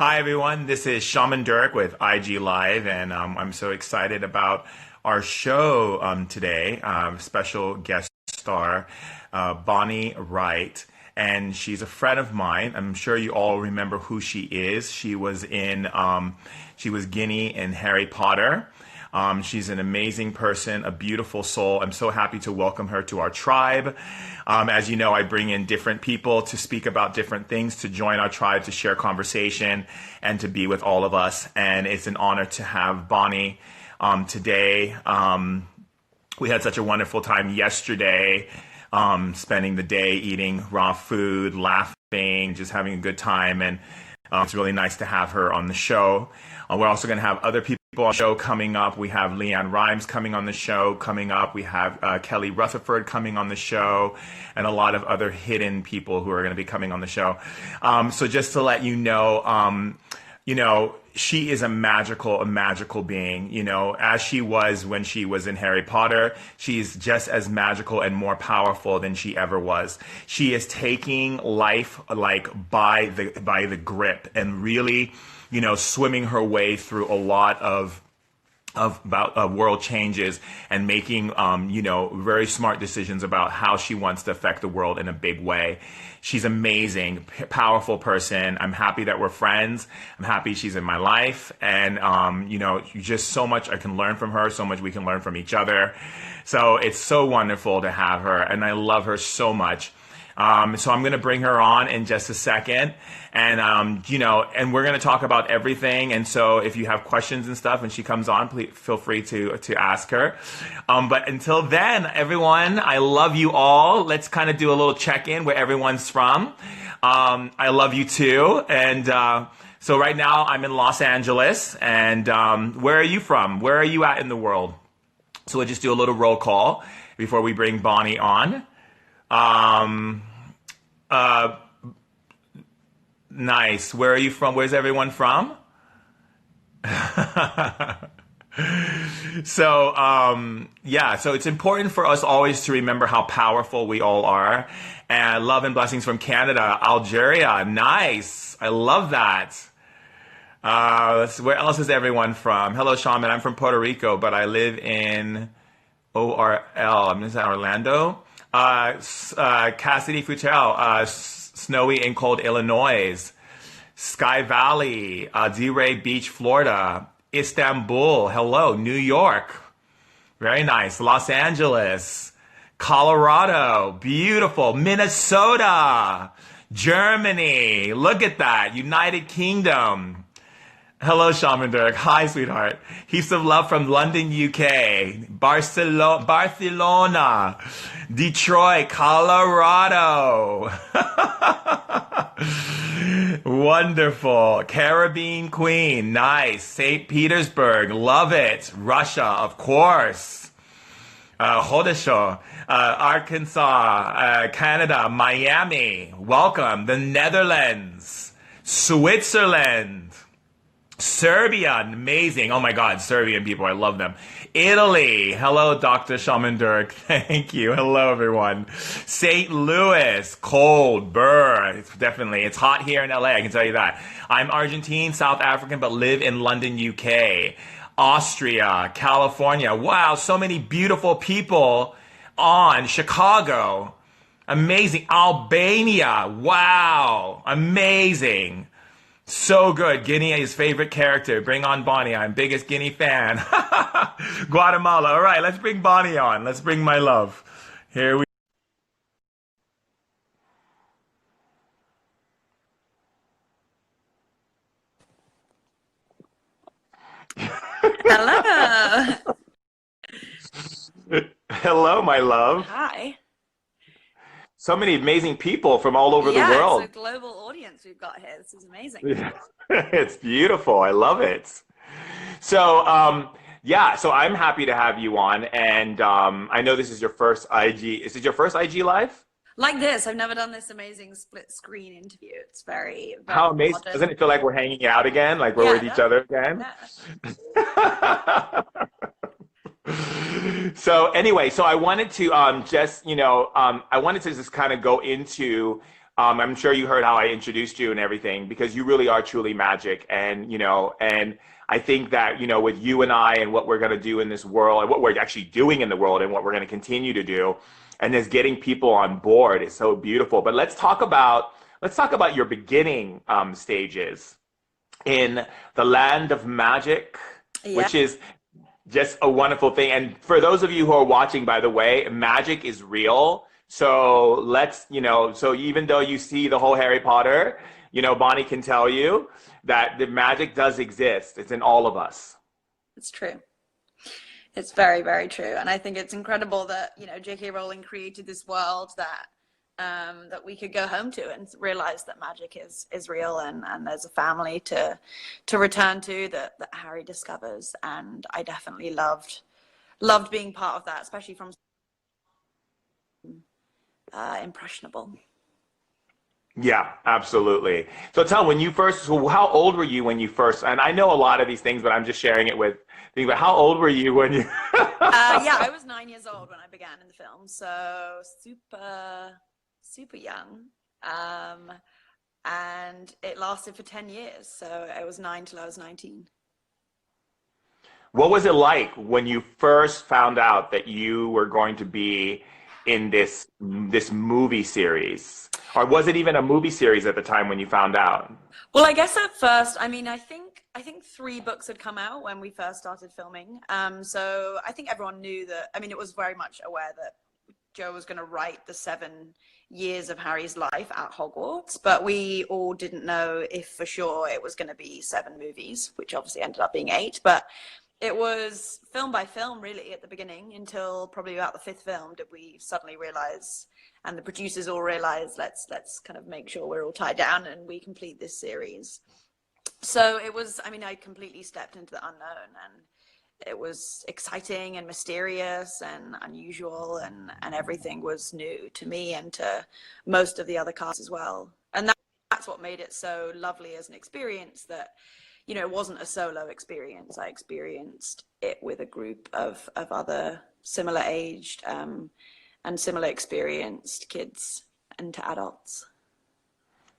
Hi, everyone. This is Shaman Dirk with IG Live, and I'm so excited about our show today. Special guest star, Bonnie Wright, and she's a friend of mine. I'm sure you all remember who she is. She was Ginny in Harry Potter. She's an amazing person, a beautiful soul. I'm so happy to welcome her to our tribe. As you know, I bring in different people to speak about different things, to join our tribe, to share conversation, and to be with all of us. And it's an honor to have Bonnie today. We had such a wonderful time yesterday, spending the day eating raw food, laughing, just having a good time. And it's really nice to have her on the show. We're also going to have other people on the show coming up. We have Leanne Rimes coming on the show coming up. We have Kelly Rutherford coming on the show, and a lot of other hidden people who are going to be coming on the show. So just to let you know, she is a magical being. You know, as she was when she was in Harry Potter, she's just as magical and more powerful than she ever was. She is taking life like by the grip and really, you know, swimming her way through a lot of world changes and making, you know, very smart decisions about how she wants to affect the world in a big way. She's amazing, powerful person. I'm happy that we're friends. I'm happy she's in my life. And, you know, just so much I can learn from her, so much we can learn from each other. So it's so wonderful to have her, and I love her so much. So I'm going to bring her on in just a second, and you know, and we're going to talk about everything. And so if you have questions and stuff when she comes on, please feel free to ask her. But until then, everyone, I love you all. Let's kind of do a little check-in where everyone's from. I love you too. And so right now I'm in Los Angeles, and where are you from? Where are you at in the world? So we'll just do a little roll call before we bring Bonnie on. Nice. Where are you from? Where's everyone from? So, yeah, so it's important for us always to remember how powerful we all are. And love and blessings from Canada, Algeria. Nice. I love that. Where else is everyone from? Hello, Shaman. I'm from Puerto Rico, but I live in ORL. I'm in Orlando. Cassidy Futel, snowy and cold Illinois, Sky Valley, D-Ray Beach, Florida, Istanbul, hello, New York, very nice, Los Angeles, Colorado, beautiful, Minnesota, Germany, look at that, United Kingdom. Hello, Shaman Dirk. Hi, sweetheart. Heaps of love from London, UK, Barcelona, Detroit, Colorado. Wonderful. Caribbean Queen. Nice. St. Petersburg. Love it. Russia, of course. Hodesho, Arkansas, Canada, Miami. Welcome. The Netherlands, Switzerland. Serbia, amazing. Oh my God, Serbian people, I love them. Italy, hello, Dr. Shaman Dirk. Thank you. Hello, everyone. St. Louis, cold, it's hot here in LA, I can tell you that. I'm Argentine, South African, but live in London, UK. Austria, California. Wow, so many beautiful people on. Chicago, amazing. Albania, wow, amazing. So good. Guinea, his favorite character. Bring on Bonnie. I'm biggest Guinea fan. Guatemala. All right, let's bring Bonnie on. Let's bring my love. Here we Hello. Hello, my love. Hi. So many amazing people from all over the Yeah, world. it's a global audience we've got here. This is amazing. It's beautiful. I love it. So, yeah, so I'm happy to have you on. And I know this is your first IG. Is it your first IG live? Like this, I've never done this amazing split screen interview. It's very, very How amazing. modern. Doesn't it feel like we're hanging out again? Like we're with each other again? Yeah. So anyway, so I wanted to just, I wanted to just kind of go into I'm sure you heard how I introduced you and everything, because you really are truly magic. And, and I think that, with you and I and what we're going to do in this world and what we're actually doing in the world and what we're going to continue to do, and just getting people on board is so beautiful. But let's talk about your beginning stages in the land of magic, Yeah. which is just a wonderful thing. And for those of you who are watching, by the way, magic is real. So so even though you see the whole Harry Potter, Bonnie can tell you that the magic does exist. It's in all of us. It's true. It's very, very true. And I think it's incredible that, J.K. Rowling created this world that we could go home to and realize that magic is real, and there's a family to return to that Harry discovers. And I definitely loved being part of that, especially from impressionable. Yeah, absolutely. So so how old were you when you first, and I know a lot of these things, but I'm just sharing it with things, but how old were you when you, Yeah, I was 9 years old when I began in the film, so super, super young. And it lasted for 10 years, so I was 9 till I was 19. what was it like when you first found out that you were going to be in this movie series? Or was it even a movie series at the time when you found out? Well, I guess at first, I think 3 books had come out when we first started filming. So I think everyone knew that. I mean, it was very much aware that Joe was going to write the 7 years of Harry's life at Hogwarts, but we all didn't know if for sure it was going to be 7 movies, which obviously ended up being 8. But it was film by film, really, at the beginning, until probably about the 5th film did we suddenly realize, and the producers all realized, let's kind of make sure we're all tied down and we complete this series. So it was, I mean, I completely stepped into the unknown, and it was exciting and mysterious and unusual, and everything was new to me and to most of the other cast as well. And that's what made it so lovely as an experience, that it wasn't a solo experience. I experienced it with a group of other similar aged and similar experienced kids and to adults.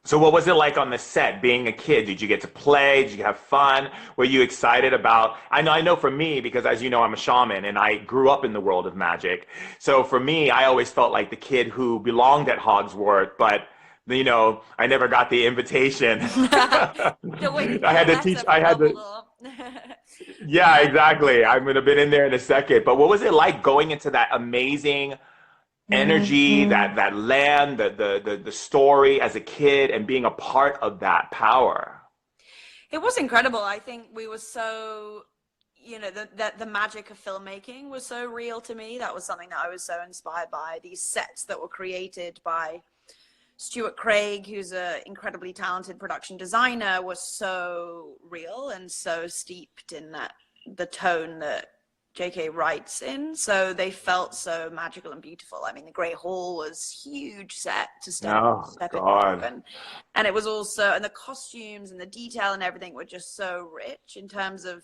So what was it like on the set being a kid? Did you get to play? Did you have fun? Were you excited about, I know for me, because as you know, I'm a shaman and I grew up in the world of magic. So for me, I always felt like the kid who belonged at Hogsworth, but I never got the invitation. Still waiting for I had your to letter teach, I from had to, Dumbledore. yeah, exactly. I'm going to been in there in a second. But what was it like going into that amazing energy, that land, the story as a kid, and being a part of that power? It was incredible. I think we were so, the magic of filmmaking was so real to me. That was something that I was so inspired by. These sets that were created by Stuart Craig, who's an incredibly talented production designer, was so real and so steeped in the tone that J.K. writes in. So they felt so magical and beautiful. I mean, the Great Hall was huge set to Oh, step into, God. and it was also, and the costumes and the detail and everything were just so rich in terms of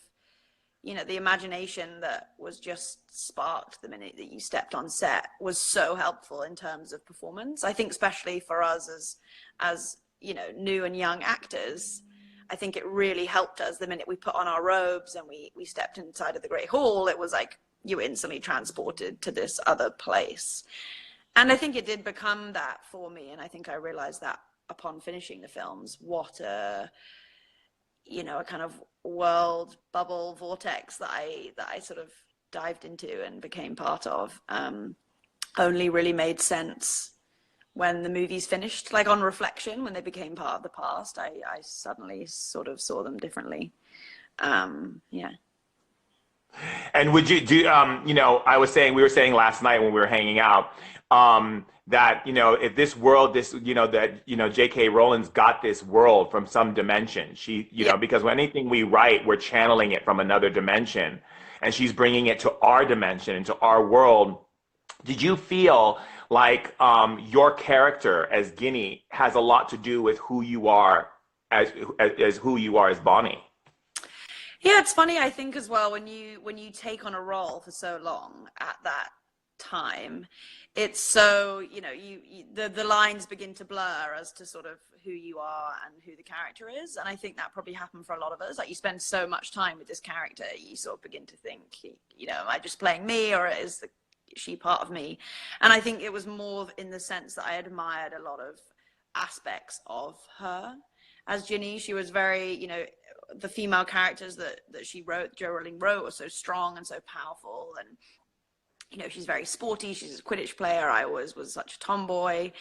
the imagination that was just sparked the minute that you stepped on set was so helpful in terms of performance. I think especially for us as new and young actors, I think it really helped us the minute we put on our robes and we stepped inside of the Great Hall. It was like you were instantly transported to this other place. And I think it did become that for me. And I think I realized that upon finishing the films, what a kind of world bubble vortex that I sort of dived into and became part of, only really made sense when the movies finished. Like, on reflection, when they became part of the past, I suddenly sort of saw them differently. Yeah. And would you do, we were saying last night when we were hanging out, that, if this world, J.K. Rowling's got this world from some dimension. Yeah. Because when anything we write, we're channeling it from another dimension, and she's bringing it to our dimension, into our world. Did you feel like your character as Ginny has a lot to do with who you are as who you are as Bonnie? Yeah, it's funny, I think, as well, when you take on a role for so long at that time, it's so, the lines begin to blur as to sort of who you are and who the character is. And I think that probably happened for a lot of us. Like, you spend so much time with this character, you sort of begin to think, am I just playing me, or is she part of me? And I think it was more in the sense that I admired a lot of aspects of her as Ginny. She was very, the female characters that she wrote, Jo Rowling wrote, were so strong and so powerful. And she's very sporty. She's a Quidditch player. I always was such a tomboy.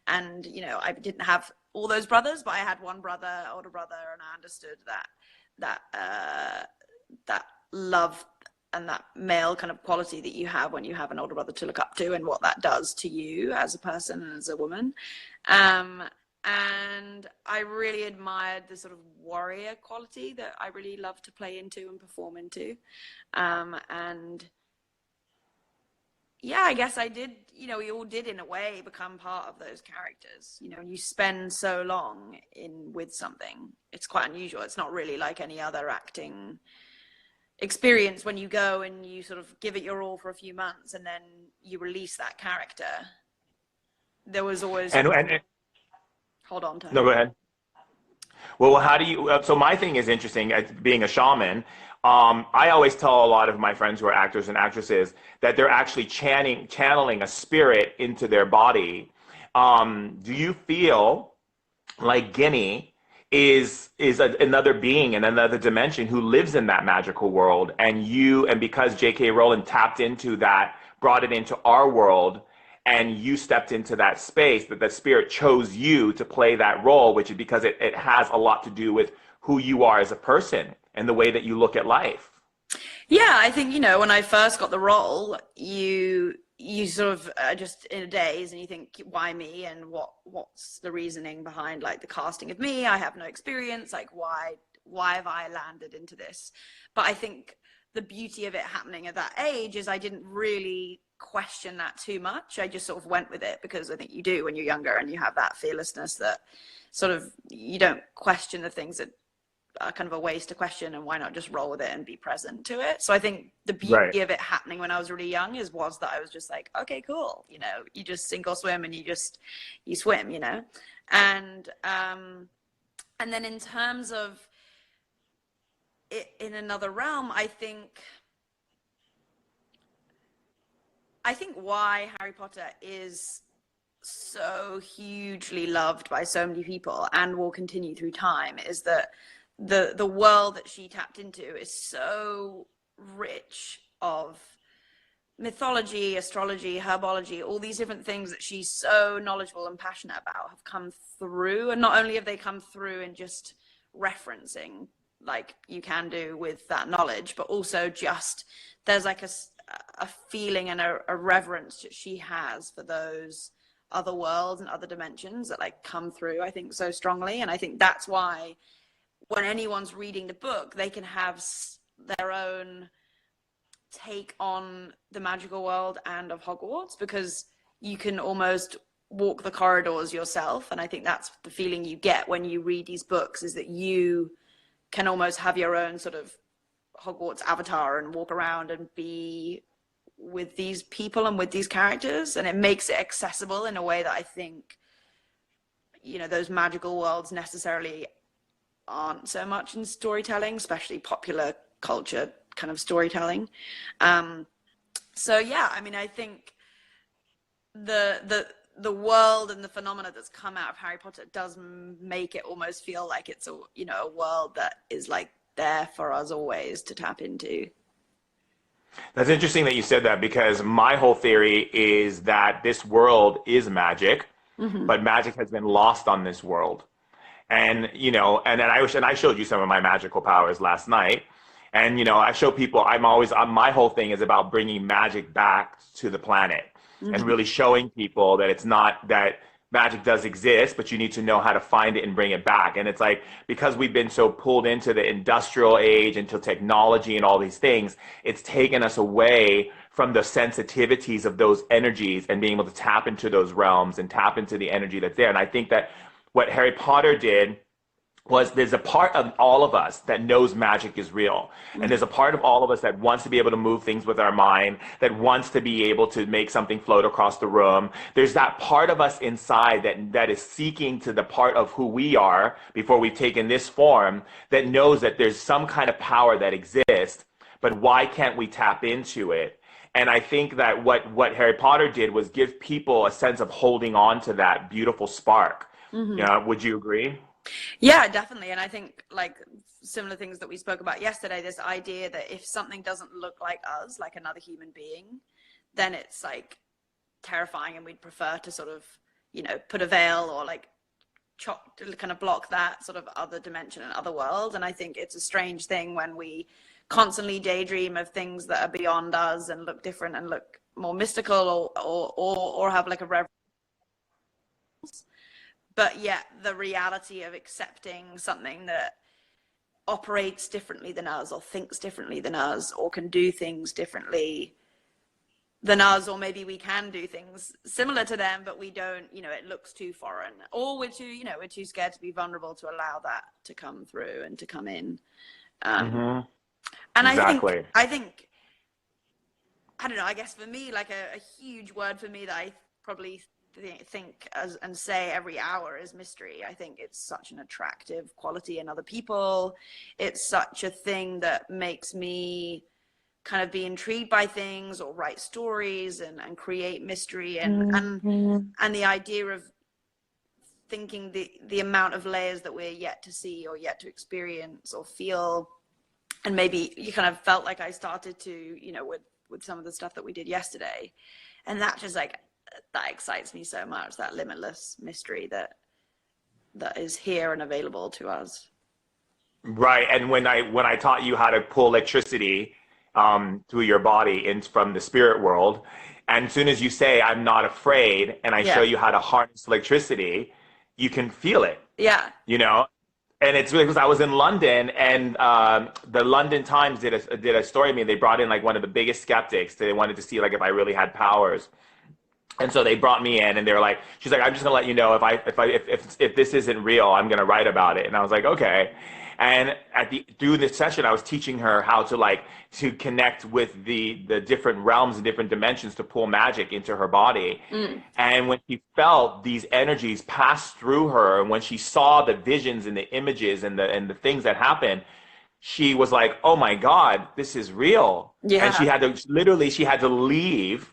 And, I didn't have all those brothers, but I had one brother, older brother, and I understood that love and that male kind of quality that you have when you have an older brother to look up to, and what that does to you as a person and as a woman. And I really admired the sort of warrior quality that I really love to play into and perform into. And yeah, I guess I did, we all did in a way become part of those characters. When you spend so long with something, it's quite unusual. It's not really like any other acting experience when you go and you sort of give it your all for a few months and then you release that character. There was always... And hold on, Tony. No, go ahead. Well, how do you, so my thing is interesting, being a shaman. I always tell a lot of my friends who are actors and actresses that they're actually channeling a spirit into their body. Do you feel like Ginny is another being in another dimension who lives in that magical world, and because J.K. Rowling tapped into that, brought it into our world, and you stepped into that space, that the spirit chose you to play that role, which is because it has a lot to do with who you are as a person and the way that you look at life? Yeah, I think, when I first got the role, you sort of just in a daze, and you think, why me? And what's the reasoning behind like the casting of me? I have no experience. Like, why have I landed into this? But I think the beauty of it happening at that age is I didn't really question that too much. I just sort of went with it, because I think you do when you're younger and you have that fearlessness that sort of, you don't question the things that are kind of a waste to question, and why not just roll with it and be present to it. So I think the beauty of it happening when I was really young was that I was just like, okay, cool, you just sink or swim, and you swim, and then in terms of it in another realm, I think why Harry Potter is so hugely loved by so many people and will continue through time is that the world that she tapped into is so rich of mythology, astrology, herbology, all these different things that she's so knowledgeable and passionate about have come through. And not only have they come through in just referencing, like you can do with that knowledge, but also just there's like a feeling and a reverence that she has for those other worlds and other dimensions that like come through, I think, so strongly. And I think that's why when anyone's reading the book, they can have their own take on the magical world and of Hogwarts, because you can almost walk the corridors yourself. And I think that's the feeling you get when you read these books, is that you can almost have your own sort of Hogwarts avatar and walk around and be with these people and with these characters. And it makes it accessible in a way that I think, those magical worlds necessarily aren't so much in storytelling, especially popular culture kind of storytelling. So yeah, I mean, I think the world and the phenomena that's come out of Harry Potter does make it almost feel like it's a world that is like there for us always to tap into. That's interesting that you said that, because my whole theory is that this world is magic, but magic has been lost on this world. And, and then I showed you some of my magical powers last night. And, I show people, my whole thing is about bringing magic back to the planet and really showing people that it's not that magic does exist, but you need to know how to find it and bring it back. And it's like, because we've been so pulled into the industrial age, into technology and all these things, it's taken us away from the sensitivities of those energies and being able to tap into those realms and tap into the energy that's there. And I think that what Harry Potter did was there's a part of all of us that knows magic is real. And there's a part of all of us that wants to be able to move things with our mind, that wants to be able to make something float across the room. There's that part of us inside that is seeking to the part of who we are before we've taken this form, that knows that there's some kind of power that exists, but why can't we tap into it? And I think that what Harry Potter did was give people a sense of holding on to that beautiful spark. Yeah, would you agree? Yeah, definitely. And I think like similar things that we spoke about yesterday, this idea that if something doesn't look like us, like another human being, then it's like terrifying, and we'd prefer to sort of, you know, put a veil or like chop to kind of block that sort of other dimension and other world. And I think it's a strange thing when we constantly daydream of things that are beyond us and look different and look more mystical or have like a reverence. But yet the reality of accepting something that operates differently than us, or thinks differently than us, or can do things differently than us, or maybe we can do things similar to them, but we don't, you know, it looks too foreign, or we're too, you know, we're too scared to be vulnerable to allow that to come through and to come in. Hmm. And Exactly. I don't know, I guess for me, like a huge word for me that I probably think as and say every hour is mystery. I think it's such an attractive quality in other people. It's such a thing that makes me kind of be intrigued by things, or write stories and create mystery, and the idea of thinking the amount of layers that we're yet to see or yet to experience or feel. And maybe you kind of felt like I started to, you know, with some of the stuff that we did yesterday, and that just like, that excites me so much, that limitless mystery that is here and available to us. Right. And when I taught you how to pull electricity through your body in from the spirit world, and as soon as you say I'm not afraid, and I show Yeah. you how to harness electricity, you can feel it, Yeah. you know? And it's really because I was in London, and the London Times did a story of me. They brought in like one of the biggest skeptics. They wanted to see like if I really had powers. And so they brought me in, and they were like, she's like, I'm just gonna let you know if this isn't real, I'm gonna write about it. And I was like, okay. And through this session, I was teaching her how to connect with the different realms and different dimensions to pull magic into her body. And when she felt these energies pass through her, and when she saw the visions and the images and the things that happened, she was like, oh my God, this is real. And Yeah. she had to leave,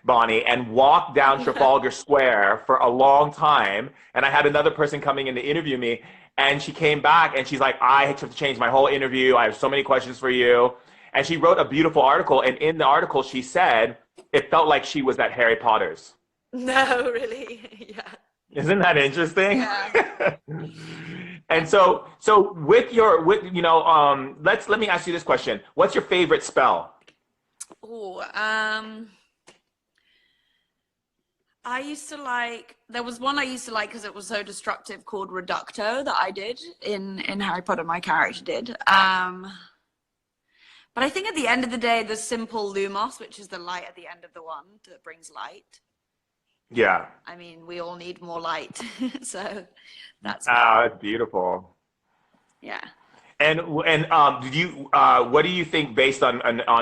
Bonnie, and walk down Trafalgar Square for a long time. And I had another person coming in to interview me, and she came back and she's like, I had to change my whole interview. I have so many questions for you. And she wrote a beautiful article. And in the article, she said it felt like she was at Harry Potter's. No, really. Yeah. Isn't that interesting? Yeah. And so let me ask you this question. What's your favorite spell? Oh, there was one I used to like because it was so destructive, called Reducto, that I did in Harry Potter, my character did. But I think at the end of the day, the simple Lumos, which is the light at the end of the wand that brings light. Yeah. I mean, we all need more light. So that's That's beautiful. yeah. And did you what do you think based on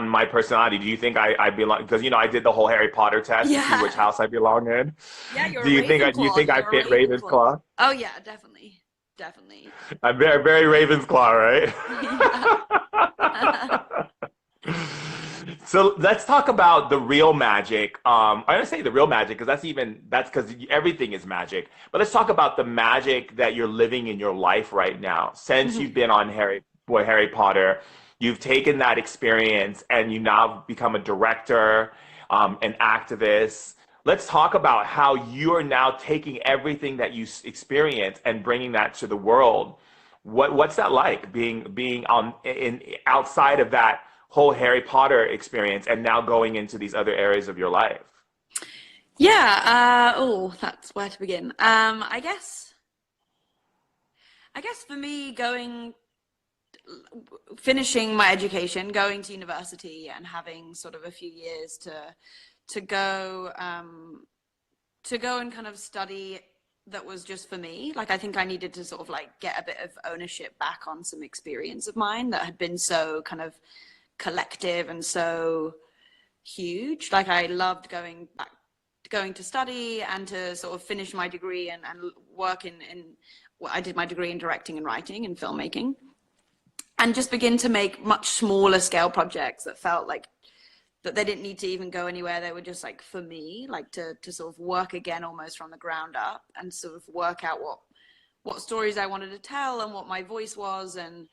my personality? Do you think I belong, because I did the whole Harry Potter test to see Yeah. which house I belong in? Yeah, you're Do a you think Ravenclaw. I You're a fit Ravenclaw. Ravensclaw? Oh yeah, definitely. Definitely. I'm very very Ravensclaw, Yeah. right? So let's talk about the real magic. I don't say the real magic because that's because everything is magic. But let's talk about the magic that you're living in your life right now. Since you've been on Harry Potter, you've taken that experience and you now become a director, an activist. Let's talk about how you are now taking everything that you experience and bringing that to the world. What's that like, being outside of that whole Harry Potter experience and now going into these other areas of your life? Yeah, that's where to begin. I guess for me, finishing my education, going to university, and having sort of a few years to go and kind of study that was just for me. Like, I think I needed to sort of like get a bit of ownership back on some experience of mine that had been so kind of collective and so huge. Like, I loved going to study and to sort of finish my degree and work in well, I did my degree in directing and writing and filmmaking, and just begin to make much smaller scale projects that felt like that they didn't need to even go anywhere. They were just like for me, like to sort of work again almost from the ground up and sort of work out what stories I wanted to tell and what my voice was, and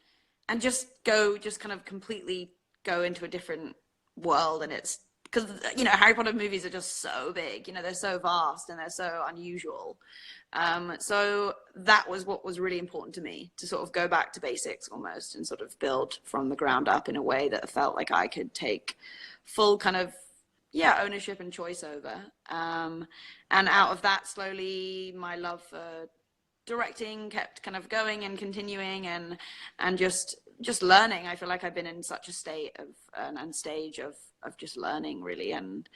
just kind of completely go into a different world. And it's because, you know, Harry Potter movies are just so big, you know, they're so vast and they're so unusual. So that was what was really important to me, to sort of go back to basics almost and sort of build from the ground up in a way that felt like I could take full kind of, yeah, ownership and choice over. And out of that, slowly my love for directing kept kind of going and continuing, and just learning. I feel like I've been in such a state of and stage of just learning really, and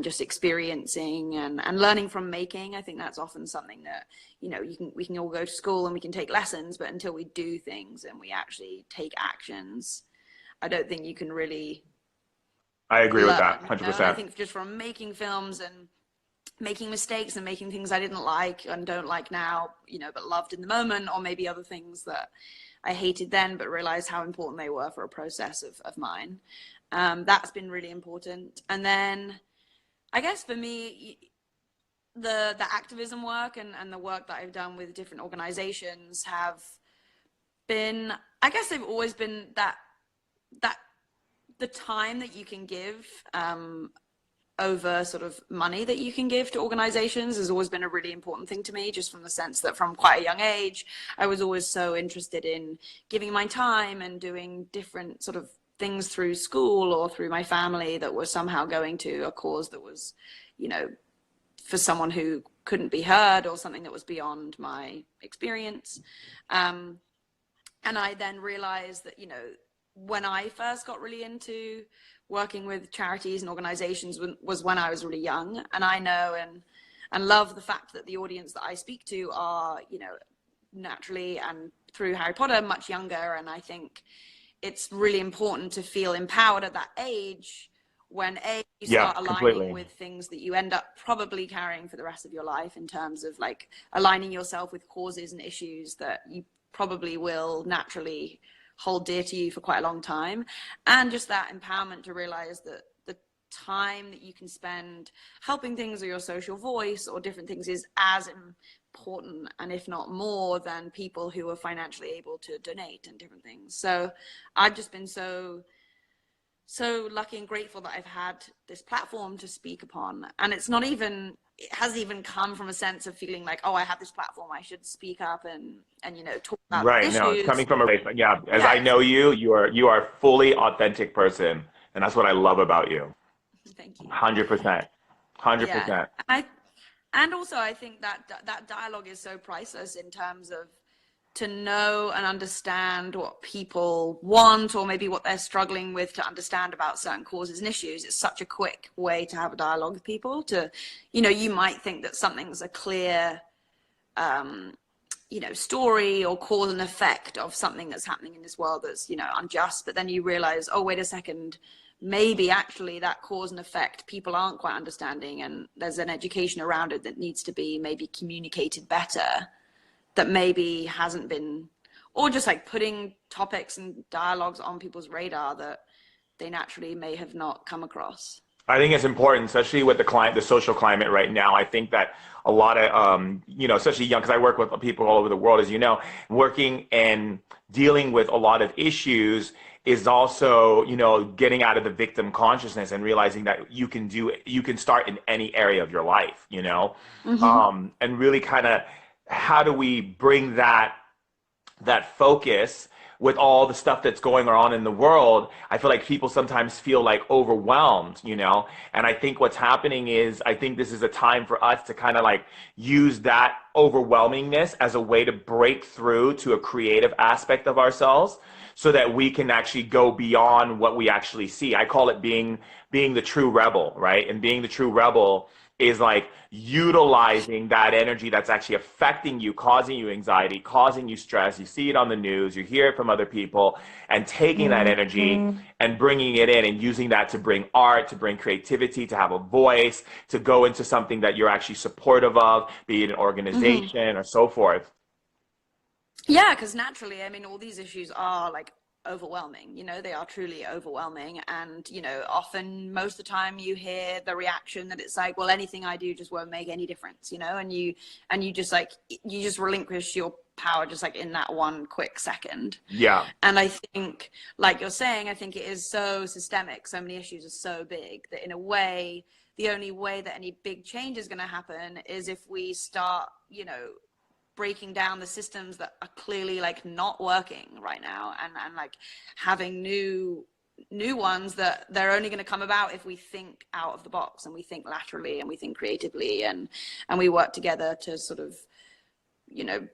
just experiencing and learning from making. I think that's often something that, you know, we can all go to school and we can take lessons, but until we do things and we actually take actions, I don't think you can really I agree with learn, that you know? And I 100%. think just from making films and making mistakes and making things I didn't like and don't like now, you know, but loved in the moment, or maybe other things that I hated then but realized how important they were for a process of mine. That's been really important. And then I guess for me, the activism work and the work that I've done with different organizations have been, I guess they've always been that the time that you can give over sort of money that you can give to organizations has always been a really important thing to me, just from the sense that from quite a young age, I was always so interested in giving my time and doing different sort of things through school or through my family that was somehow going to a cause that was, you know, for someone who couldn't be heard, or something that was beyond my experience. And I then realized that, you know, when I first got really into working with charities and organizations was when I was really young. And I know and love the fact that the audience that I speak to are, you know, naturally and through Harry Potter, much younger. And I think it's really important to feel empowered at that age, when you Yeah, start aligning completely. with things that you end up probably carrying for the rest of your life, in terms of like aligning yourself with causes and issues that you probably will naturally hold dear to you for quite a long time. And just that empowerment to realize that the time that you can spend helping things, or your social voice or different things, is as important, and if not more, than people who are financially able to donate and different things. So I've just been so lucky and grateful that I've had this platform to speak upon. And it's not even, it hasn't even come from a sense of feeling like, oh, I have this platform, I should speak up and you know, talk about Right. these No, it's issues. coming from a place. Yeah. As I Yeah, know you, you are a fully authentic person, and that's what I love about you. thank you. 100%. Yeah. 100%. And also I think that dialogue is so priceless, in terms of to know and understand what people want, or maybe what they're struggling with to understand about certain causes and issues. It's such a quick way to have a dialogue with people. To, you know, you might think that something's a clear, you know, story or cause and effect of something that's happening in this world that's, you know, unjust. But then you realize, oh, wait a second, maybe actually that cause and effect people aren't quite understanding, and there's an education around it that needs to be maybe communicated better, that maybe hasn't been, or just like putting topics and dialogues on people's radar that they naturally may have not come across. I think it's important, especially with the social climate right now. I think that a lot of, you know, especially young, because I work with people all over the world, as you know, working and dealing with a lot of issues is also, you know, getting out of the victim consciousness and realizing that you can start in any area of your life, you know, Mm-hmm. and really kind of, how do we bring that focus with all the stuff that's going on in the world? I feel like people sometimes feel like overwhelmed, you know? And I think what's happening is, I think this is a time for us to kind of like use that overwhelmingness as a way to break through to a creative aspect of ourselves, so that we can actually go beyond what we actually see. I call it being the true rebel, right? And being the true rebel is like utilizing that energy that's actually affecting you, causing you anxiety, causing you stress. You see it on the news, you hear it from other people, and taking that energy and bringing it in and using that to bring art, to bring creativity, to have a voice, to go into something that you're actually supportive of, be it an organization or so forth. Yeah, because naturally, I mean, all these issues are like overwhelming, you know, they are truly overwhelming. And, you know, often most of the time you hear the reaction that it's like, well, anything I do just won't make any difference, you know, and you just like, you just relinquish your power just like in that one quick second. Yeah. And I think, like you're saying, I think it is so systemic. So many issues are so big that in a way, the only way that any big change is going to happen is if we start, you know, breaking down the systems that are clearly like not working right now, and like having new ones that they're only going to come about if we think out of the box and we think laterally and we think creatively, and we work together to sort of, you know,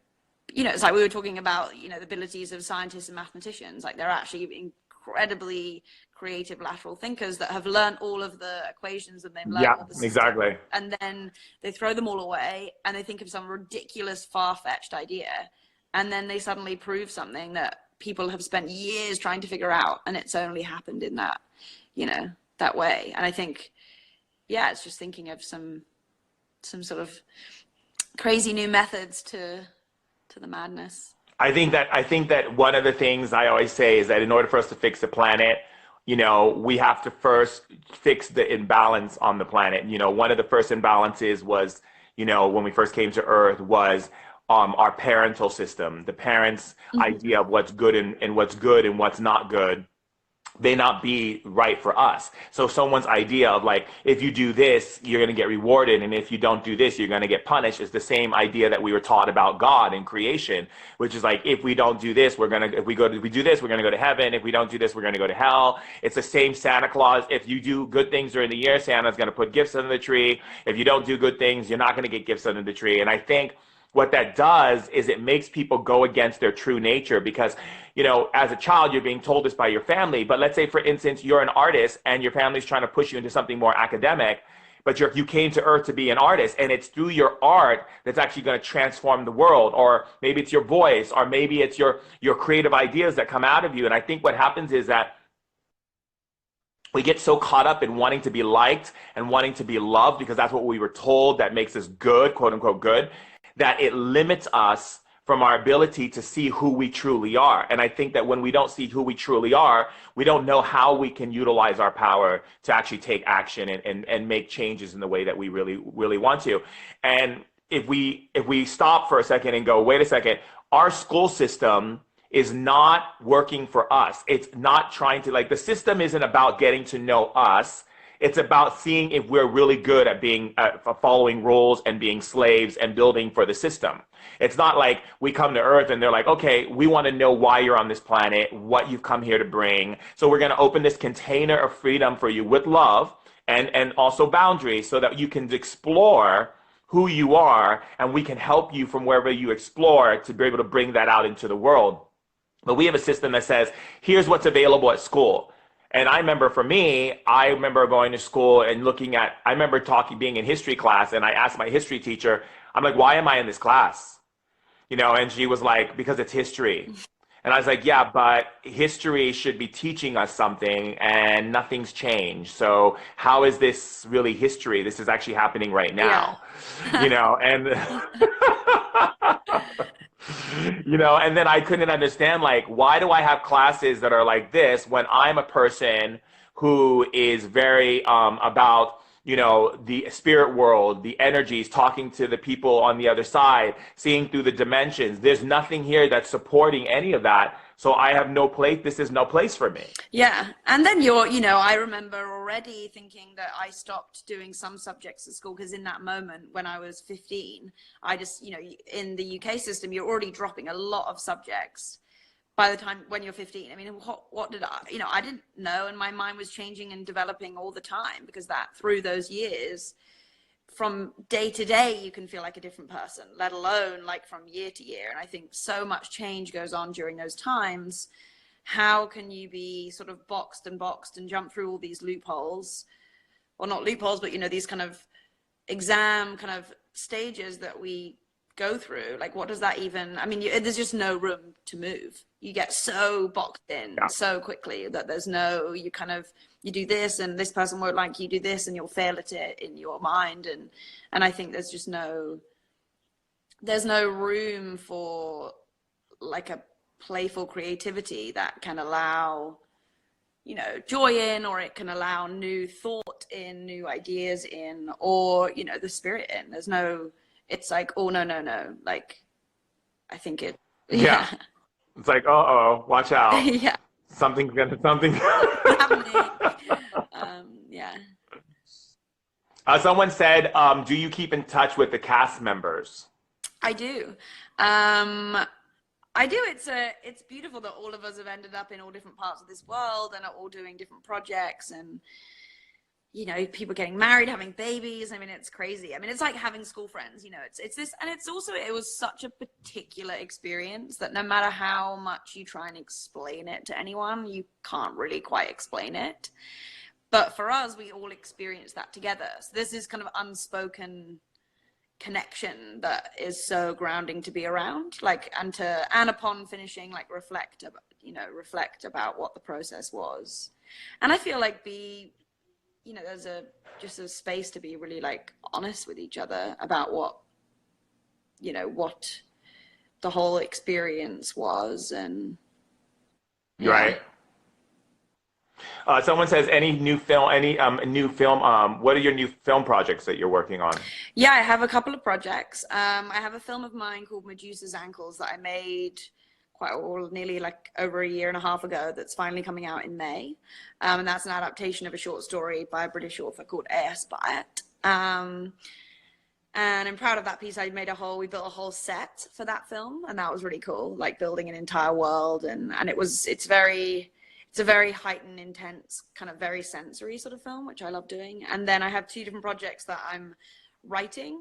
it's like we were talking about, you know, the abilities of scientists and mathematicians. Like they're actually incredibly creative lateral thinkers that have learned all of the equations and they've learned Yeah, all the systems, exactly. and then they throw them all away and they think of some ridiculous far-fetched idea, and then they suddenly prove something that people have spent years trying to figure out, and it's only happened in that, you know, that way. And I think, yeah, it's just thinking of some sort of crazy new methods to the madness. I think that one of the things I always say is that in order for us to fix the planet, you know, we have to first fix the imbalance on the planet. You know, one of the first imbalances was, you know, when we first came to Earth was our parental system, the parents' idea of what's good and what's good and what's not good may not be right for us. So someone's idea of like, if you do this, you're going to get rewarded, and if you don't do this, you're going to get punished, is the same idea that we were taught about God and creation, which is like, if we don't do this, if we do this, we're going to go to heaven. If we don't do this, we're going to go to hell. It's the same Santa Claus. If you do good things during the year, Santa's going to put gifts under the tree. If you don't do good things, you're not going to get gifts under the tree. And I think what that does is it makes people go against their true nature, because, you know, as a child, you're being told this by your family. But let's say, for instance, you're an artist and your family's trying to push you into something more academic, but you came to Earth to be an artist, and it's through your art that's actually going to transform the world. Or maybe it's your voice, or maybe it's your creative ideas that come out of you. And I think what happens is that we get so caught up in wanting to be liked and wanting to be loved, because that's what we were told that makes us good, quote unquote good, that it limits us from our ability to see who we truly are. And I think that when we don't see who we truly are, we don't know how we can utilize our power to actually take action and make changes in the way that we really want to. And if we stop for a second and go, wait a second, our school system is not working for us. It's not trying to, like, the system isn't about getting to know us. It's about seeing if we're really good at being following rules and being slaves and building for the system. It's not like we come to Earth and they're like, okay, we want to know why you're on this planet, what you've come here to bring. So we're going to open this container of freedom for you with love and also boundaries, so that you can explore who you are, and we can help you from wherever you explore to be able to bring that out into the world. But we have a system that says, here's what's available at school. And I remember, for me, I remember going to school and I remember being in history class, and I asked my history teacher, I'm like, why am I in this class? You know, and she was like, because it's history. And I was like, yeah, but history should be teaching us something, and nothing's changed. So how is this really history? This is actually happening right now, Yeah. you know, and you know, and then I couldn't understand, like, why do I have classes that are like this when I'm a person who is very about, you know, the spirit world, the energies, talking to the people on the other side, seeing through the dimensions. There's nothing here that's supporting any of that. So I have no place. This is no place for me. Yeah. And then you know, I remember already thinking that I stopped doing some subjects at school because in that moment when I was 15, I just, you know, in the UK system, you're already dropping a lot of subjects by the time when you're 15. I mean, what did I, you know, I didn't know. And my mind was changing and developing all the time, because that through those years, from day to day, you can feel like a different person, let alone like from year to year. And I think so much change goes on during those times. How can you be sort of boxed and jump through all these loopholes, or not loopholes, but, you know, these kind of exam kind of stages that we go through, like what does that even, I mean, there's just no room to move. You get so boxed in Yeah. so quickly that there's no, you kind of, you do this and this person won't like you do this and you'll fail at it in your mind. And I think there's just there's no room for like a playful creativity that can allow, you know, joy in, or it can allow new thought in, new ideas in, or, you know, the spirit in. There's no, it's like, oh, no, no, no. Like, I think it, Yeah. yeah, It's like, uh-oh, watch out. yeah, Something. what's happening? Yeah. Someone said, do you keep in touch with the cast members? I do. Um, I do. It's beautiful that all of us have ended up in all different parts of this world and are all doing different projects, and you know, people getting married, having babies. I mean, it's crazy. I mean, it's like having school friends, you know, it's this, and it's also, it was such a particular experience that no matter how much you try and explain it to anyone, you can't really quite explain it. But for us, we all experienced that together. So this is kind of unspoken connection that is so grounding to be around, like, and upon finishing, like, reflect about, you know, reflect about what the process was. And I feel like you know, there's just a space to be really like honest with each other about what, you know, what the whole experience was. And yeah. Right. Someone says, new film, what are your new film projects that you're working on? Yeah, I have a couple of projects. I have a film of mine called Medusa's Ankles that I made nearly like over a year and a half ago, that's finally coming out in May. And that's an adaptation of a short story by a British author called A.S. Byatt. And I'm proud of that piece. We built a whole set for that film, and that was really cool, like building an entire world. And it's a very heightened, intense, kind of very sensory sort of film, which I love doing. And then I have two different projects that I'm writing.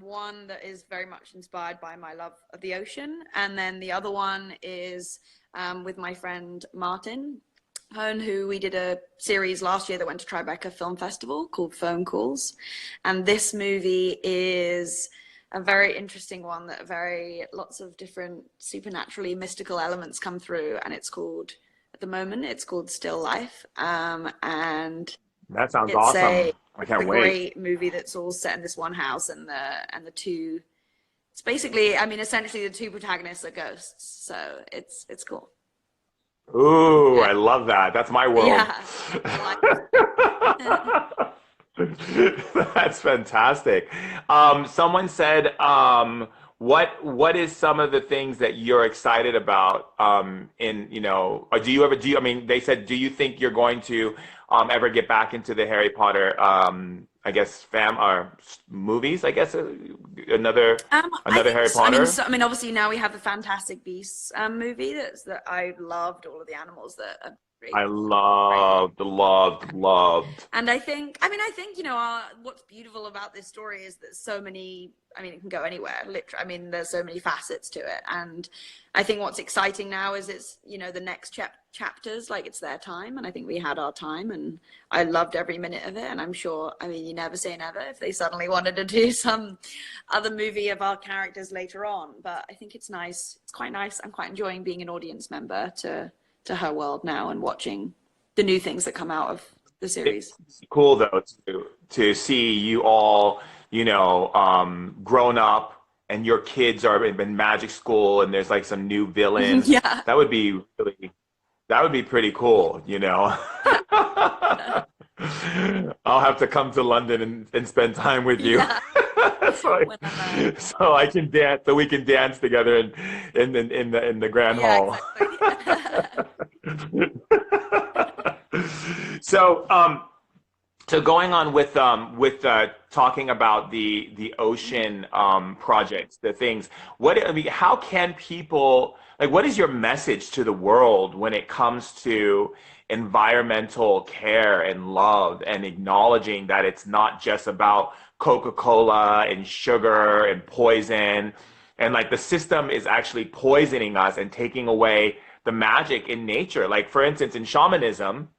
One that is very much inspired by my love of the ocean. And then the other one is with my friend Martin Hone, who we did a series last year that went to Tribeca Film Festival called Phone Calls. And this movie is a very interesting one that lots of different supernaturally mystical elements come through. And at the moment, it's called Still Life. And That sounds it's awesome. I a can't wait. great movie that's all set in this one house, and the two. It's basically, I mean, essentially the two protagonists are ghosts, so it's cool. Ooh, Yeah, I love that. That's my world. yeah, I like That's fantastic. Someone said, what is some of the things that you're excited about you know, or I mean, they said, do you think you're going to ever get back into the Harry Potter, I guess, movies, I guess, I another think Harry so. I mean, Potter? I mean, obviously now we have the Fantastic Beasts movie that I loved all of the animals that are I great. loved. And I think, you know, what's beautiful about this story is that so many, I mean, it can go anywhere, literally. I mean, there's so many facets to it. And I think what's exciting now is it's, you know, the next chapters, like it's their time. And I think we had our time, and I loved every minute of it. And I'm sure, I mean, you never say never if they suddenly wanted to do some other movie of our characters later on. But I think it's nice. It's quite nice. I'm quite enjoying being an audience member to her world now and watching the new things that come out of the series. It's cool though to see you all, you know, grown up, and your kids are in magic school, and there's like some new villains. Yeah. That would be pretty cool, you know. I'll have to come to London and spend time with you. Yeah. so, Whenever. so I can dance, so we can dance together in the grand Yeah, hall. exactly. So, so going on with talking about the ocean projects, the things. I mean, how can people, like, what is your message to the world when it comes to environmental care and love, and acknowledging that it's not just about Coca-Cola and sugar and poison, and like the system is actually poisoning us and taking away the magic in nature. Like, for instance, in shamanism,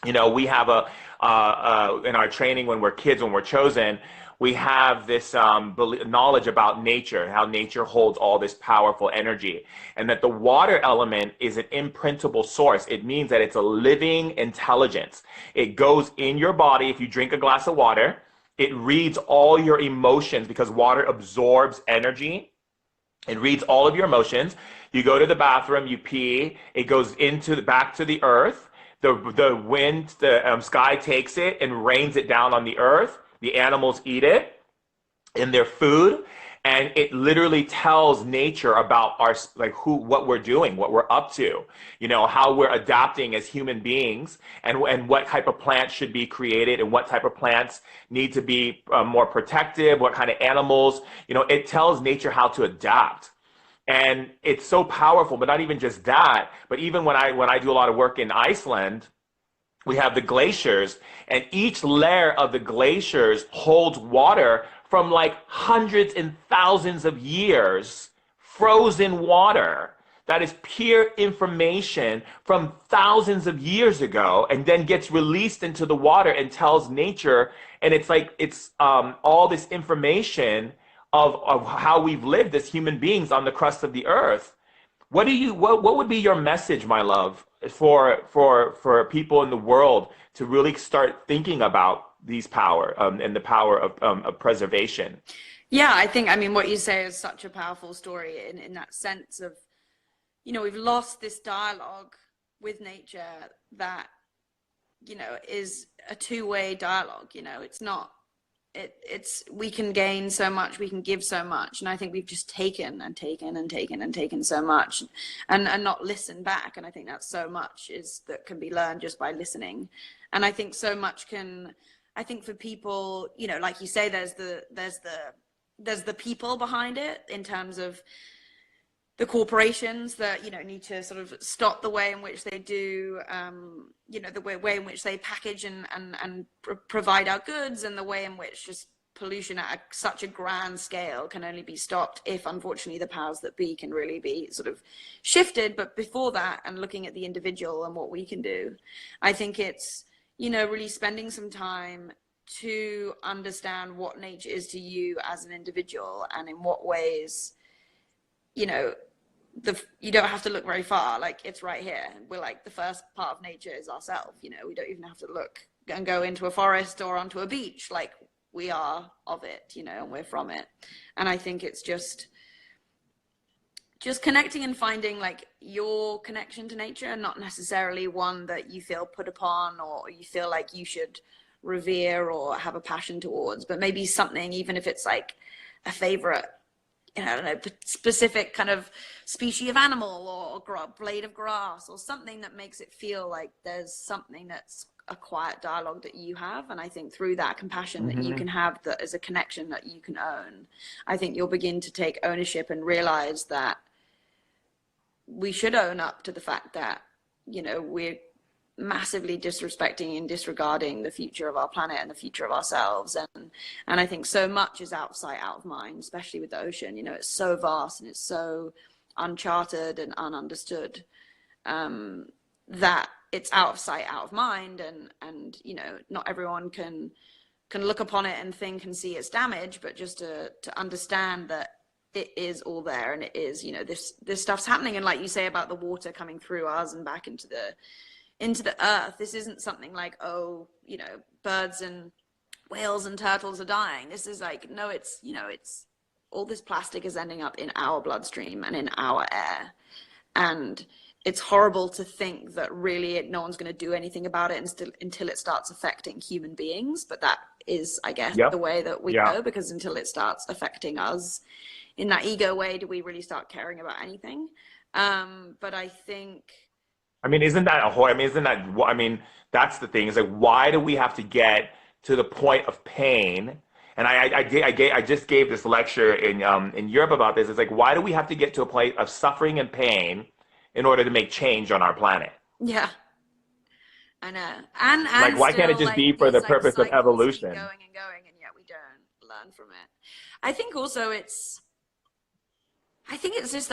you know, we have in our training when we're kids, when we're chosen, we have this knowledge about nature, how nature holds all this powerful energy, and that the water element is an imprintable source. It means that it's a living intelligence. It goes in your body. If you drink a glass of water, it reads all your emotions because water absorbs energy. It reads all of your emotions. You go to the bathroom, you pee, it goes back to the earth. The wind, the sky takes it and rains it down on the earth. The animals eat it in their food, and it literally tells nature about our, like, what we're doing, what we're up to, how we're adapting as human beings, and what type of plants should be created and what type of plants need to be more protective, what kind of animals. It tells nature how to adapt. And it's so powerful. But not even just that, but even when I do a lot of work in Iceland, we have the glaciers, and each layer of the glaciers holds water from like hundreds and thousands of years, frozen water that is pure information from thousands of years ago, and then gets released into the water and tells nature. And it's all this information of how we've lived as human beings on the crust of the earth. What would be your message, my love, for people in the world to really start thinking about these power and the power of preservation? Yeah, I mean, what you say is such a powerful story in that sense of, we've lost this dialogue with nature that, is a two-way dialogue. It's not, we can gain so much, we can give so much, and I think we've just taken and taken and taken and taken so much, and not listened back. And I think that's so much that can be learned just by listening. And I think so much I think for people, like you say, there's the people behind it, in terms of the corporations that need to sort of stop the way in which they do, the way in which they package and provide our goods, and the way in which just pollution at such a grand scale can only be stopped if, unfortunately, the powers that be can really be sort of shifted. But before that, and looking at the individual and what we can do, I think it's really spending some time to understand what nature is to you as an individual, and in what ways you don't have to look very far. Like, it's right here. We're like, the first part of nature is ourselves. We don't even have to look and go into a forest or onto a beach. Like, we are of it, and we're from it. And I think it's just connecting and finding like your connection to nature, and not necessarily one that you feel put upon or you feel like you should revere or have a passion towards, but maybe something, even if it's like a favorite, I don't know, specific kind of species of animal, or blade of grass, or something that makes it feel like there's something that's a quiet dialogue that you have. And I think through that compassion that you can have, that is a connection that you can own, I think you'll begin to take ownership and realize that we should own up to the fact that, we're massively disrespecting and disregarding the future of our planet and the future of ourselves. And I think so much is out of sight, out of mind, especially with the ocean. It's so vast and it's so uncharted and ununderstood, that it's out of sight, out of mind. And not everyone can look upon it and think and see its damage, but just to understand that it is all there, and it is, this stuff's happening. And like you say about the water coming through us and back into the earth, this isn't something like, birds and whales and turtles are dying. This is like, no, it's all this plastic is ending up in our bloodstream and in our air. And it's horrible to think that really no one's going to do anything about it until it starts affecting human beings. But that is, I guess, the way that we go, because until it starts affecting us in that ego way, do we really start caring about anything? But I think, isn't that that's the thing, is like, why do we have to get to the point of pain? And I just gave this lecture in Europe about this. It's like, why do we have to get to a place of suffering and pain in order to make change on our planet? Yeah, I know. And like, why can't it just be for the purpose of evolution? Keep going and going, and yet we don't learn from it. I think also it's just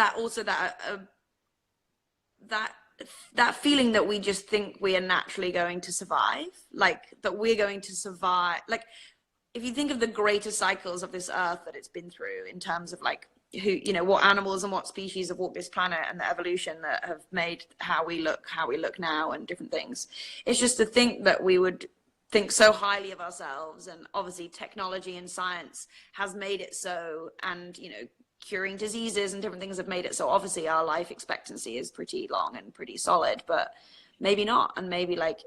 that feeling that we just think we are naturally going to survive, like that we're going to survive. Like, if you think of the greater cycles of this earth that it's been through in terms of like who, you know, what animals and what species have walked this planet and the evolution that have made how we look now and different things. It's just to think that we would think so highly of ourselves, and obviously technology and science has made it so, and you know, curing diseases and different things have made it so obviously our life expectancy is pretty long and pretty solid, but maybe not, and maybe like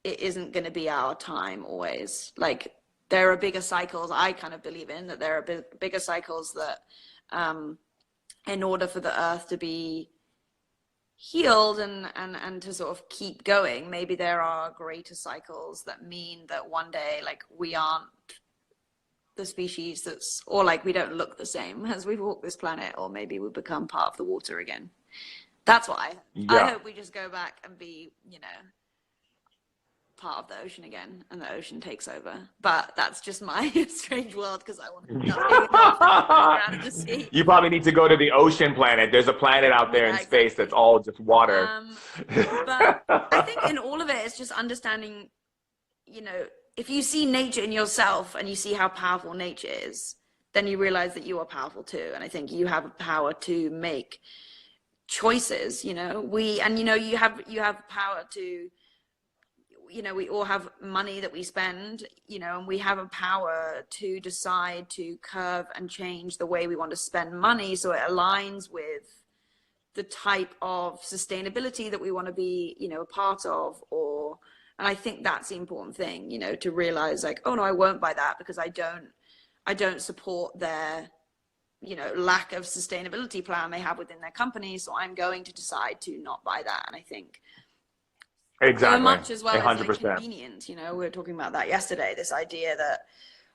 it isn't going to be our time always. Like there are bigger cycles, I kind of believe in that there are bigger cycles that in order for the earth to be healed and to sort of keep going, maybe there are greater cycles that mean that one day like we aren't the species that's, or like we don't look the same as we walk this planet, or maybe we become part of the water again. That's what I hope we just go back and be, you know, part of the ocean again, and the ocean takes over. But that's just my strange world, because I want to be around in the sea. You probably need to go to the ocean planet. There's a planet out there in space that's all just water. But I think in all of it, it's just understanding, you know, if you see nature in yourself and you see how powerful nature is, then you realize that you are powerful too. And I think you have a power to make choices, you know, and you know, you have power to, you know, we all have money that we spend, you know, and we have a power to decide to curve and change the way we want to spend money so it aligns with the type of sustainability that we want to be, you know, a part of. Or, and I think that's the important thing, you know, to realize like, oh no, I won't buy that because I don't support their, you know, lack of sustainability plan they have within their company. So I'm going to decide to not buy that. And I think exactly, so much as well 100%. as convenience, you know, we were talking about that yesterday, this idea that,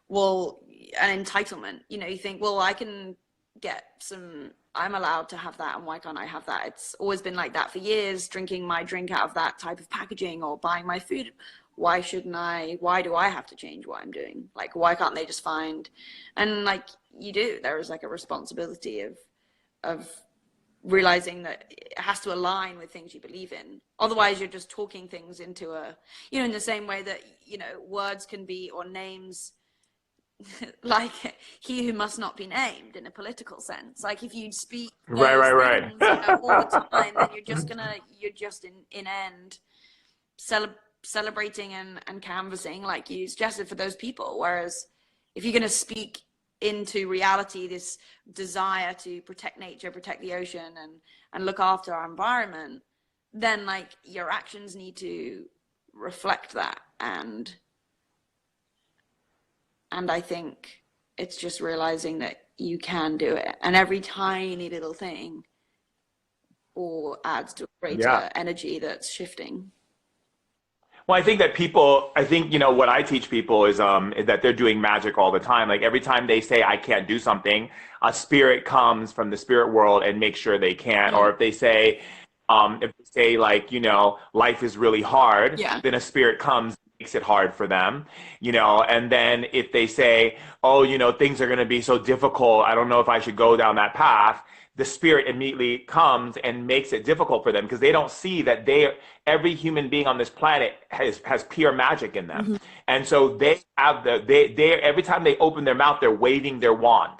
well, an entitlement, you know, you think, well, I can get some, I'm allowed to have that, and why can't I have that? It's always been like that for years, drinking my drink out of that type of packaging or buying my food. Why shouldn't I? Why do I have to change what I'm doing? Like, why can't they just find? And like you do, there is like a responsibility of realizing that it has to align with things you believe in. Otherwise, you're just talking things into a, you know, in the same way that, you know, words can be, or names, like he who must not be named in a political sense. Like if you speak Right. things, you know, all the time, then you're just in end celebrating and canvassing, like you suggested, for those people. Whereas if you're going to speak into reality this desire to protect nature, protect the ocean, and look after our environment, then like your actions need to reflect that. And I think it's just realizing that you can do it, and every tiny little thing or adds to a greater energy that's shifting. Well, I think that you know, what I teach people is that they're doing magic all the time. Like every time they say, I can't do something, a spirit comes from the spirit world and makes sure they can. Or if they say, like, you know, life is really hard, then a spirit comes, makes it hard for them, you know. And then if they say, oh, you know, things are going to be so difficult, I don't know if I should go down that path, the spirit immediately comes and makes it difficult for them, because they don't see that every human being on this planet has pure magic in them. And so they have every time they open their mouth, they're waving their wand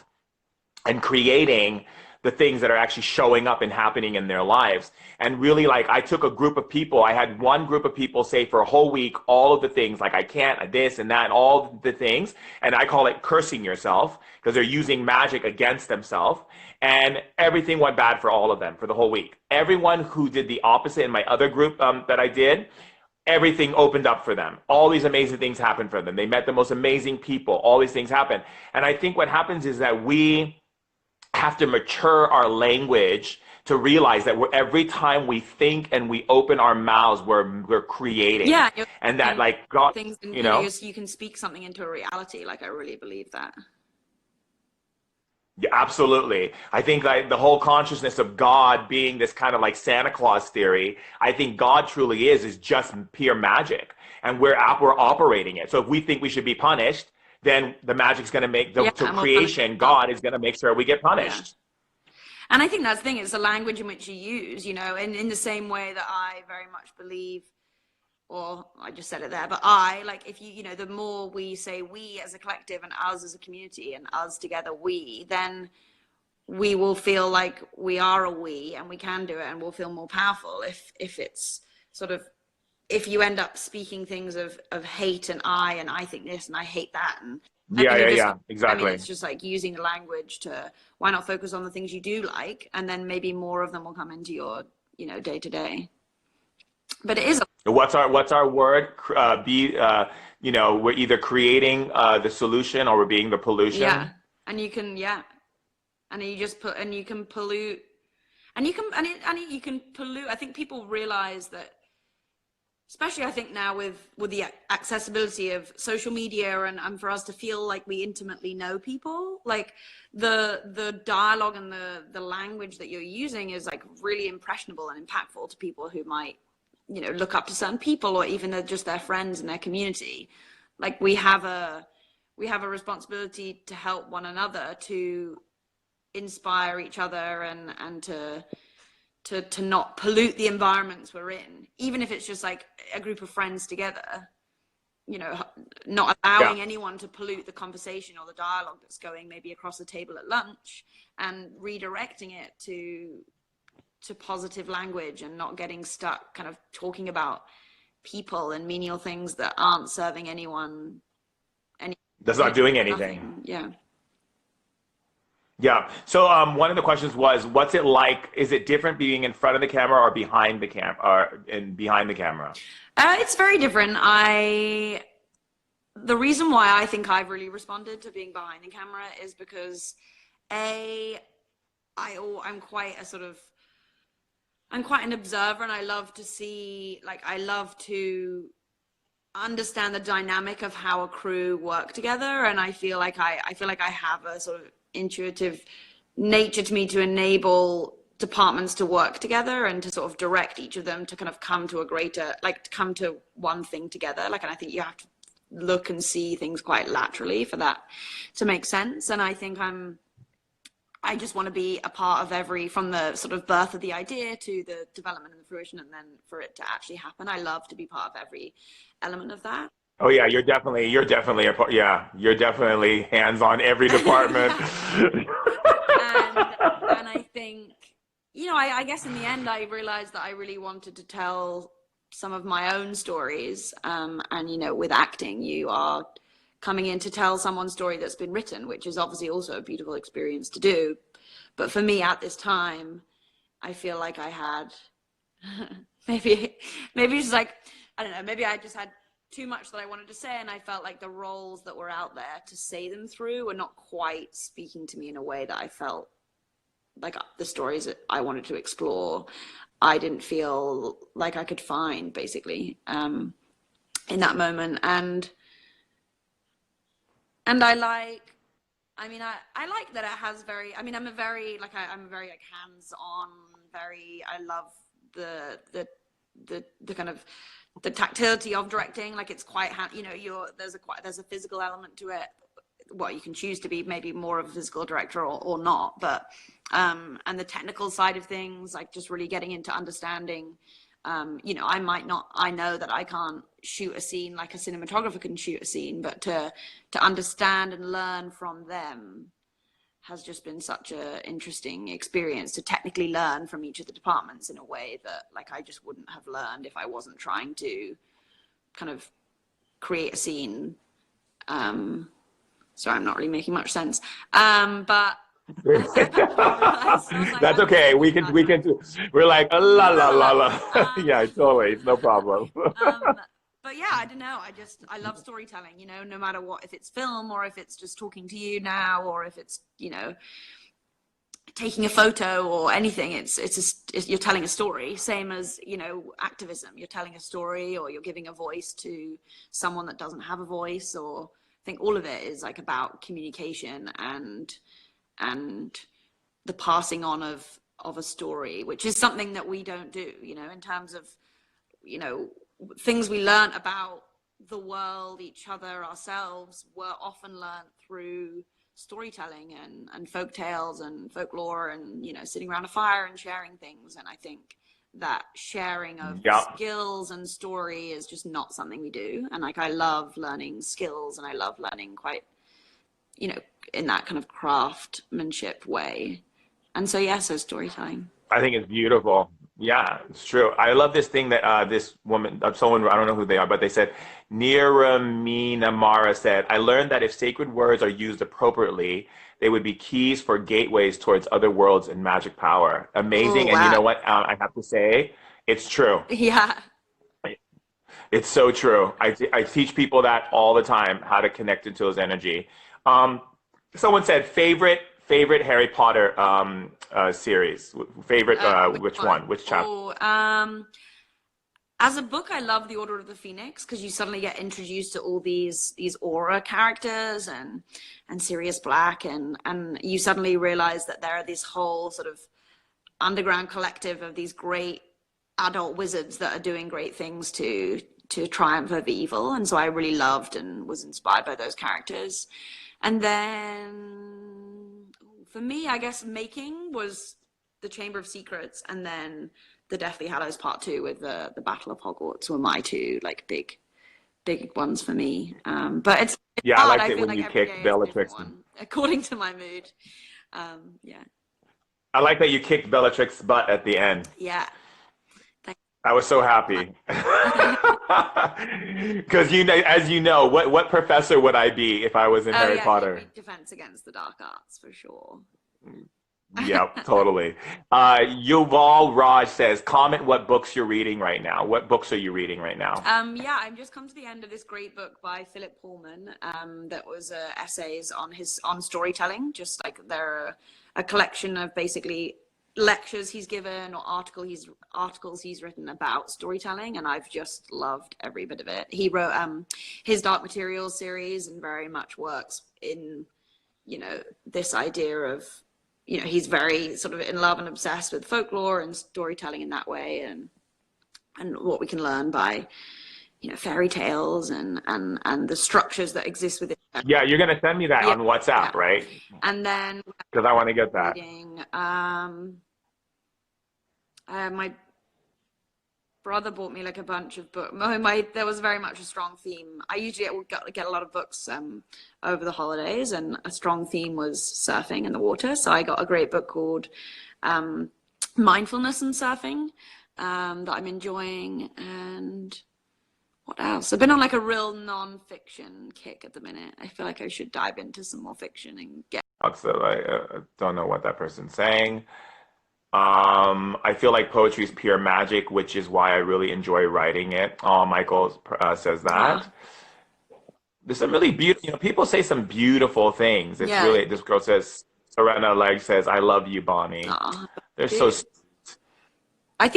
and creating the things that are actually showing up and happening in their lives. And really, like, I took a group of people, I had one group of people say for a whole week all of the things, like I can't, this and that, and all the things. And I call it cursing yourself, because they're using magic against themselves. And everything went bad for all of them for the whole week. Everyone who did the opposite in my other group that I did, everything opened up for them. All these amazing things happened for them. They met the most amazing people. All these things happen. And I think what happens is that we have to mature our language to realize that every time we think and we open our mouths, we're creating. And that, like, God, things, you know, you can speak something into a reality. Like, I really believe that. Yeah, absolutely. I think like the whole consciousness of God being this kind of like Santa Claus theory, I think God truly is just pure magic, and we're operating it. So if we think we should be punished, then the magic's going to make creation. God is going to make sure we get punished. And I think that's the thing, it's the language in which you use, you know, and in the same way that I very much believe or I just said it there, but I, like, if you know, the more we say we as a collective and us as a community and us together, then we will feel like we are a we and we can do it, and we'll feel more powerful. If it's sort of, if you end up speaking things of hate and I think this and I hate that, and Yeah, then yeah, you're just, yeah, I mean, exactly. it's just like using the language to, why not focus on the things you do like, and then maybe more of them will come into your, you know, day to day. But it is, What's our word? You know, we're either creating the solution or we're being the yeah, pollution. and you can, yeah, and you just put, and you can pollute, and you can, you can pollute. I think people realize that, especially I think now with the accessibility of social media, and for us to feel like we intimately know people, like the dialogue and the language that you're using is like really impressionable and impactful to people who might, you know, look up to certain people, or even just their friends in their community. Like we have a responsibility to help one another, to inspire each other, and to not pollute the environments we're in, even if it's just like a group of friends together, you know, not Yeah. allowing anyone to pollute the conversation or the dialogue that's going maybe across the table at lunch, and redirecting it to positive language, and not getting stuck kind of talking about people and menial things that aren't serving anyone any, That's yeah, not doing anything. nothing, yeah. Yeah. So one of the questions was, what's it like? Is it different being in front of the camera or behind the cam or in behind the camera? It's very different. The reason why I think I've really responded to being behind the camera is because a I'm quite a sort of, I'm quite an observer, and I love to see, like, I love to understand the dynamic of how a crew work together, and I feel like I feel like I have a sort of intuitive nature to me to enable departments to work together, and to sort of direct each of them to kind of come to a greater, like, to come to one thing together. Like, and I think you have to look and see things quite laterally for that to make sense. And I think I just want to be a part of every, from the sort of birth of the idea to the development and the fruition, and then for it to actually happen. I love to be part of every element of that. Oh yeah, you're definitely yeah, you're definitely hands on every department. Yeah. And I think, you know, I guess in the end I realized that I really wanted to tell some of my own stories. And you know, with acting, you are coming in to tell someone's story that's been written, which is obviously also a beautiful experience to do. But for me at this time, I feel like I had maybe it's like, I don't know, maybe I just had too much that I wanted to say, and I felt like the roles that were out there to say them through were not quite speaking to me in a way that I felt like the stories that I wanted to explore, I didn't feel like I could find, basically, in that moment. And I like, I mean, I like that it has very, I mean, I'm a very, like, I'm a very, like, hands-on, very, I love the kind of the tactility of directing. Like, it's quite, you know, there's a physical element to it. Well, you can choose to be maybe more of a physical director, or not, but and the technical side of things, like just really getting into understanding, you know, I know that I can't shoot a scene like a cinematographer can shoot a scene, but to understand and learn from them has just been such a interesting experience, to technically learn from each of the departments in a way that, like, I just wouldn't have learned if I wasn't trying to kind of create a scene. Sorry, I'm not really making much sense. But I said that and I realized, I was like, That's I'm just okay. like, We can we're like la la, la la, la la. la. Yeah, totally. No problem. Um, but yeah, I don't know. I love storytelling, you know, no matter what, if it's film, or if it's just talking to you now, or if it's, you know, taking a photo or anything. You're telling a story, same as, you know, activism. You're telling a story, or you're giving a voice to someone that doesn't have a voice, or I think all of it is like about communication and the passing on of a story, which is something that we don't do, you know, in terms of, you know, things we learn about the world, each other, ourselves, were often learned through storytelling and folk tales and folklore, and, you know, sitting around a fire and sharing things. And I think that sharing of Yep. skills and story is just not something we do. And like, I love learning skills, and I love learning quite, you know, in that kind of craftsmanship way. And so, yeah, so storytelling. I think it's beautiful. Yeah, it's true. I love this thing that this woman, someone, I don't know who they are, but they said, Niramina Mara said, I learned that if sacred words are used appropriately, they would be keys for gateways towards other worlds and magic power. Oh, Amazing. And you wow. know what? I have to say, it's true. Yeah. It's so true. I teach people that all the time, how to connect into those energy. Um, Someone said favorite Harry Potter series. Favorite Which which one? one? Which chapter? Oh, as a book, I love The Order of the Phoenix, because you suddenly get introduced to all these aura characters and Sirius Black, and you suddenly realize that there are this whole sort of underground collective of these great adult wizards that are doing great things to triumph over evil. And so I really loved and was inspired by those characters. And then for me, I guess making was the Chamber of Secrets, and then the Deathly Hallows Part 2 with the Battle of Hogwarts were my two like big ones for me. But it's Yeah, I hard. liked I it feel when like you every kicked day is a different Bellatrix. one according to my mood. Yeah, I like that you kicked Bellatrix's butt at the end. yeah. Thank I was so happy. Because you know, as you know, what professor would I be if I was in Oh Harry yeah, you'd be Potter? Defense Against the Dark Arts for sure. Yep, totally. Yuval Raj says, comment what books you're reading right now. What books are you reading right now? Yeah, I've just come to the end of this great book by Philip Pullman, that was essays on storytelling. Just like they're a collection of basically lectures he's given or articles he's written about storytelling, and I've just loved every bit of it. He wrote his Dark Materials series, and very much works in, you know, this idea of, you know, he's very sort of in love and obsessed with folklore and storytelling in that way, and what we can learn by, you know, fairy tales and the structures that exist within them. Yeah, you're gonna send me that Yeah, on WhatsApp, yeah. right? And then Because I want to get that. reading, my brother bought me like a bunch of books. There was very much a strong theme. I usually get a lot of books over the holidays, and a strong theme was surfing in the water. So I got a great book called Mindfulness and Surfing, that I'm enjoying. And what else? I've been on like a real non-fiction kick at the minute. I feel like I should dive into some more fiction and get. So I don't know what that person's saying. I feel like poetry is pure magic, which is why I really enjoy writing it. Michael says Ah, that. There's some really beautiful, you know, people say some beautiful things. It's yeah. really, this girl says, Serena Leg says, I love you, Bonnie. Ah, They're so, dude. I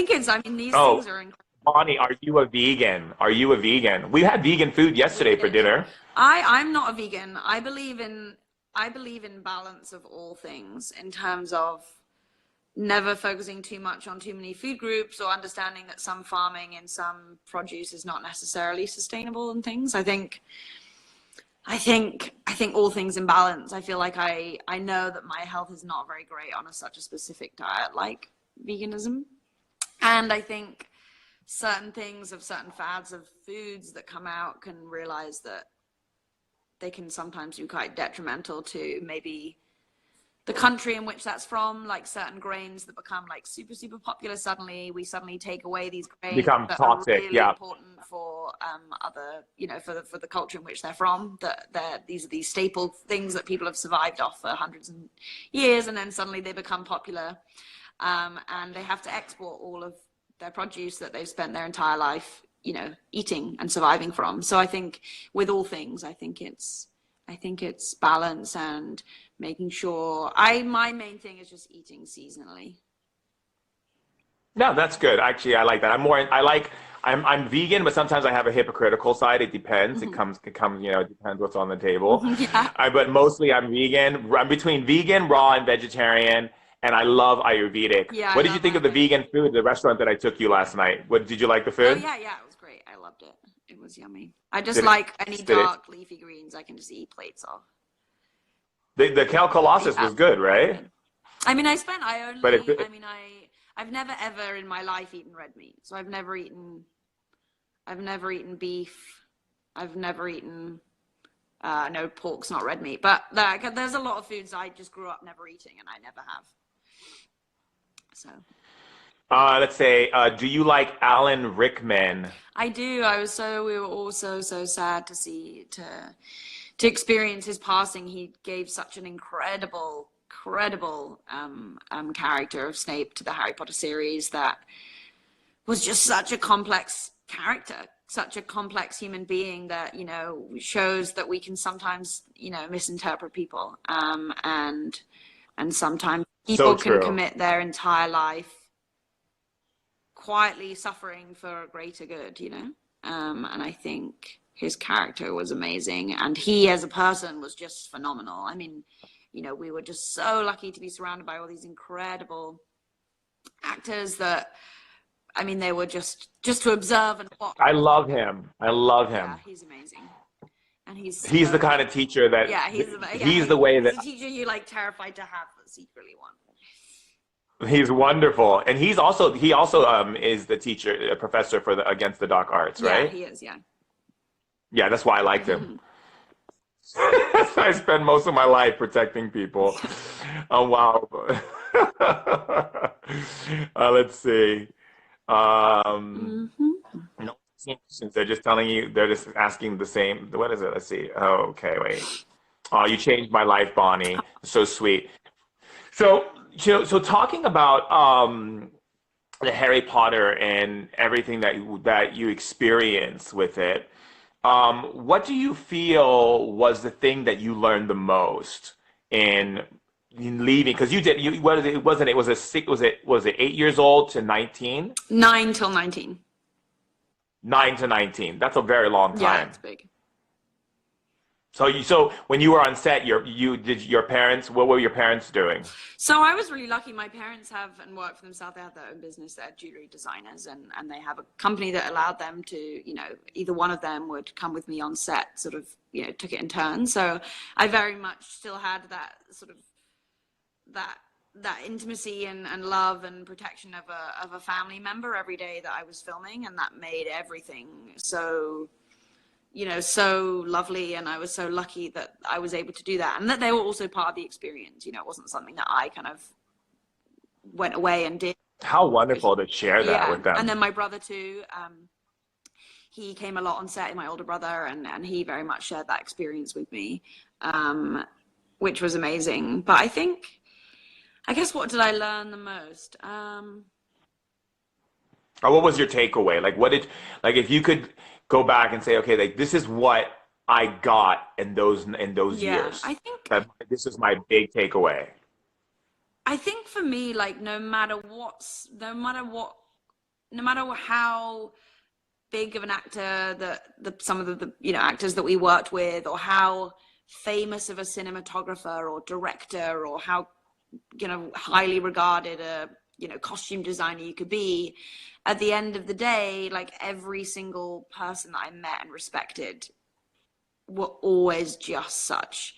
mean, these oh, things are incredible. Bonnie, are you a vegan? Are you a vegan? We had vegan food We yesterday for did, yeah. dinner. I'm not a vegan. I believe in balance of all things, in terms of never focusing too much on too many food groups, or understanding that some farming and some produce is not necessarily sustainable and things. I think all things in balance. I feel like I know that my health is not very great on such a specific diet like veganism. And I think certain things of certain fads of foods that come out can realize that they can sometimes be quite detrimental to maybe the country in which that's from, like certain grains that become like super popular. We suddenly take away these grains Become that are toxic. really Yeah. important for other, you know, for the culture in which they're from. That these are these staple things that people have survived off for hundreds of years, and then suddenly they become popular, and they have to export all of their produce that they've spent their entire life, you know, eating and surviving from. So I think with all things, I think it's balance and making sure. My main thing is just eating seasonally. No, that's good. Actually, I like that. I'm vegan, but sometimes I have a hypocritical side. It depends. Hmm. You know, it depends what's on the table. Yeah, But mostly I'm vegan. I'm between vegan, raw, and vegetarian, and I love Ayurvedic. yeah, I What did you love think of the Ayurvedic. vegan food, the restaurant that I took you last night? What did you like the Oh food? yeah, yeah, it was great. I loved it. It was yummy. I just Did it like any did it dark leafy greens. I can just eat plates of. the Cal Colossus Yeah, was good, very right? good. I mean, But it, I mean, I've never ever in my life eaten red meat. So I've never eaten beef. I've never eaten, no, pork's not red meat, but there's a lot of foods I just grew up never eating and I never have. So Let's say, do you like Alan Rickman? I do. We were all so sad to to experience his passing. He gave such an incredible character of Snape to the Harry Potter series that was just such a complex character, such a complex human being that, you know, shows that we can sometimes, you know, misinterpret people. And sometimes So people can true. commit their entire life quietly suffering for a greater good, you know? And I think his character was amazing. And he as a person was just phenomenal. I mean, you know, we were just so lucky to be surrounded by all these incredible actors that, I mean, they were just to observe and watch. I love him. I love Yeah, him. he's amazing. And he's He's the so, kind of teacher that yeah, he's the way that he's a teacher you like terrified to have but secretly want. he's wonderful. And he also is the teacher, a professor for the Against the Dark Arts, Yeah, right? he is, yeah. Yeah, that's why I liked him. I spend most of my life protecting people. Oh wow. Let's see. Hmm. No, since they're just telling you, they're just asking the same. What is it? Let's see. Oh, okay, wait. Oh, you changed my life, Bonnie. So sweet. So, so talking about the Harry Potter and everything that you experience with it, what do you feel was the thing that you learned the most in leaving? Because you did. You what is it? It wasn't. It was a six. Was it 8 years old to 19? 9 till 19. 9 to 19. That's a very long Yeah, time. it's big. So when you were on set, your parents, what were your parents doing? So I was really lucky. My parents have and work for themselves. They have their own business. They're jewelry designers, and they have a company that allowed them to, you know, either one of them would come with me on set, sort of, you know, took it in turn. So I very much still had that sort of that intimacy and love and protection of a family member every day that I was filming, and that made everything so, you know, so lovely. And I was so lucky that I was able to do that, and that they were also part of the experience. You know, it wasn't something that I kind of went away and did. How wonderful to share that Yeah. with And them. then my brother too, he came a lot on set, my older brother, and he very much shared that experience with me, which was amazing. But I guess, what did I learn the most? Or what was your takeaway? Like if you could go back and say, okay, like this is what I got in those Yeah, years. That this is my big takeaway. I think for me, like, no matter how big of an actor that some of the, you know, actors that we worked with, or how famous of a cinematographer or director, or how, you know, highly regarded a, you know, costume designer you could be, at the end of the day, like, every single person that I met and respected were always just such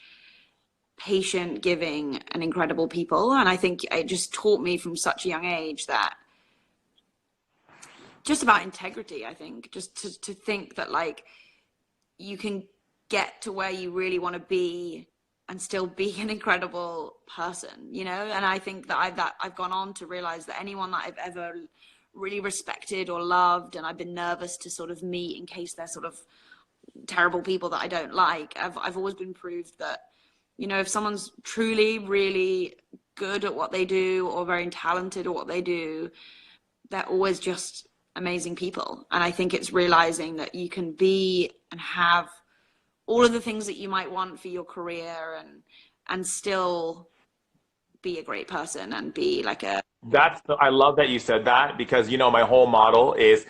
patient, giving, and incredible people. And I think it just taught me from such a young age that just about integrity. I think just to think that, like, you can get to where you really want to be and still be an incredible person, you know. And I think that I've gone on to realize that anyone that I've ever really respected or loved, and I've been nervous to sort of meet in case they're sort of terrible people that I don't like, I've always been proved that, you know, if someone's truly really good at what they do, or very talented at what they do, they're always just amazing people. And I think it's realizing that you can be and have all of the things that you might want for your career, and still be a great person and be like a, I love that you said that, because you know my whole model is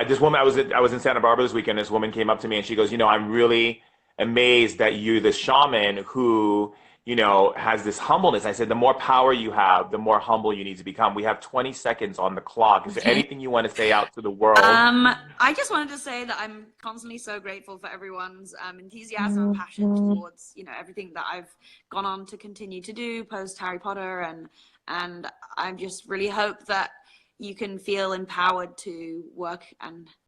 this woman. I was in Santa Barbara this weekend. This woman came up to me and she goes, you know, I'm really amazed that you're the shaman who has this humbleness. I said, the more power you have, the more humble you need to become. We have 20 seconds on the clock. Is there Okay. anything you want to say out to the world? I just wanted to say that I'm constantly so grateful for everyone's enthusiasm and passion towards, everything that I've gone on to continue to do post Harry Potter, and I just really hope that you can feel empowered to work and